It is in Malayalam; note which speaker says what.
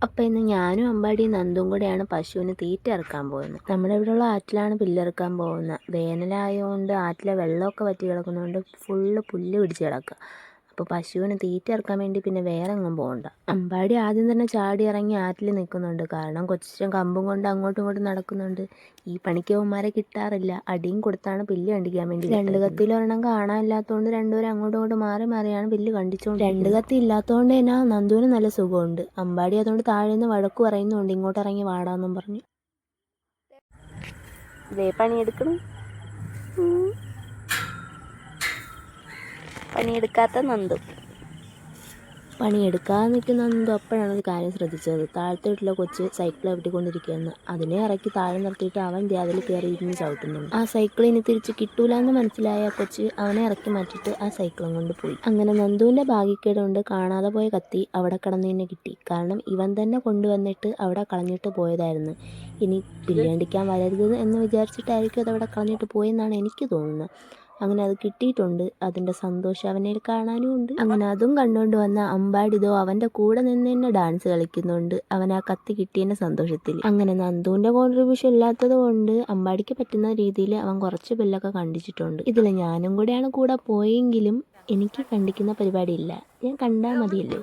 Speaker 1: അപ്പം ഇന്ന് ഞാനും അമ്പാടിയും നന്ദും കൂടെയാണ് പശുവിന് തീറ്റ ഇറക്കാൻ പോകുന്നത്. നമ്മുടെ ഇവിടെയുള്ള ആറ്റിലാണ് പുല്ലിറക്കാൻ പോകുന്നത്. വേനലായതുകൊണ്ട് ആറ്റിലെ വെള്ളമൊക്കെ വറ്റി കിടക്കുന്നതുകൊണ്ട് ഫുള്ള് പുല്ല് പിടിച്ച് കിടക്കുക. അപ്പോൾ പശുവിന് തീറ്റ ഇറക്കാൻ വേണ്ടി പിന്നെ വേറെ എങ്ങും പോകണ്ട. അമ്പാടി ആദ്യം തന്നെ ചാടി ഇറങ്ങി ആറ്റിൽ നിൽക്കുന്നുണ്ട്. കാരണം കൊച്ചച്ഛൻ കമ്പും കൊണ്ട് അങ്ങോട്ടും ഇങ്ങോട്ടും നടക്കുന്നുണ്ട്. ഈ പണിക്കവന്മാരെ കിട്ടാറില്ല. അടിയും കൊടുത്താണ് പുല്ല് കണ്ടിക്കാൻ വേണ്ടി. രണ്ട് കത്തിയിലൊരെണ്ണം കാണാനില്ലാത്തതുകൊണ്ട് രണ്ടുപേരും അങ്ങോട്ടും ഇങ്ങോട്ടും മാറി മാറിയാണ് പുല്ല് കണ്ടിച്ചോണ്ട്. രണ്ട് കത്തി ഇല്ലാത്തതുകൊണ്ട് തന്നെ നന്ദുവിന് നല്ല സുഖമുണ്ട്. അമ്പാടി അതുകൊണ്ട് താഴെ നിന്ന് വഴക്ക് പറയുന്നുണ്ട്, ഇങ്ങോട്ട് ഇറങ്ങി വാടാന്നും പറഞ്ഞു. ദേ പണിയെടുക്കണം. പണിയെടുക്കാത്ത നന്ദു. പണിയെടുക്കാതെ നിൽക്കുന്ന നന്ദു അപ്പോഴാണ് ഒരു കാര്യം ശ്രദ്ധിച്ചത്. താഴത്തെ വീട്ടിലെ കൊച്ച് സൈക്കിൾ ചവിട്ടിക്കൊണ്ടിരിക്കുകയെന്ന്. അതിനെ ഇറക്കി താഴെ നിർത്തിയിട്ട് അവൻ അതിൽ കയറി ഇരുന്ന് ചവിട്ടുന്നുണ്ട്. ആ സൈക്കിൾ ഇനി തിരിച്ച് കിട്ടൂല എന്ന് മനസ്സിലായ കൊച്ച് അവനെ ഇറക്കി മാറ്റിയിട്ട് ആ സൈക്കിളും കൊണ്ട് പോയി. അങ്ങനെ നന്ദുവിൻ്റെ ഭാഗ്യക്കേട് കൊണ്ട് കാണാതെ പോയ കത്തി അവിടെ കിടന്ന് തന്നെ കിട്ടി. കാരണം ഇവൻ തന്നെ കൊണ്ടുവന്നിട്ട് അവിടെ കളഞ്ഞിട്ട് പോയതായിരുന്നു. ഇനി പുല്ലണ്ടിക്കാൻ വരരുത് എന്ന് വിചാരിച്ചിട്ടായിരിക്കും അതവിടെ കളഞ്ഞിട്ട് പോയെന്നാണ് എനിക്ക് തോന്നുന്നത്. അങ്ങനെ അത് കിട്ടിയിട്ടുണ്ട്. അതിൻ്റെ സന്തോഷം അവനെ കാണാനും ഉണ്ട്. അങ്ങനെ അതും കണ്ടുകൊണ്ട് വന്ന അമ്പാടിതോ അവൻ്റെ കൂടെ നിന്ന് തന്നെ ഡാൻസ് കളിക്കുന്നുണ്ട്. അവൻ ആ കത്തി കിട്ടിയതിൻ്റെ സന്തോഷത്തിൽ. അങ്ങനെ നന്ദുവിൻ്റെ കോൺട്രിബ്യൂഷൻ ഇല്ലാത്തത് കൊണ്ട് അമ്പാടിക്ക് പറ്റുന്ന രീതിയിൽ അവൻ കുറച്ച് പുല്ലൊക്കെ കണ്ടിച്ചിട്ടുണ്ട്. ഇതിൽ ഞാനും കൂടെയാണ് കൂടെ പോയെങ്കിലും എനിക്ക് കണ്ടിക്കുന്ന പരിപാടിയില്ല. ഞാൻ കണ്ടാൽ മതിയല്ലോ.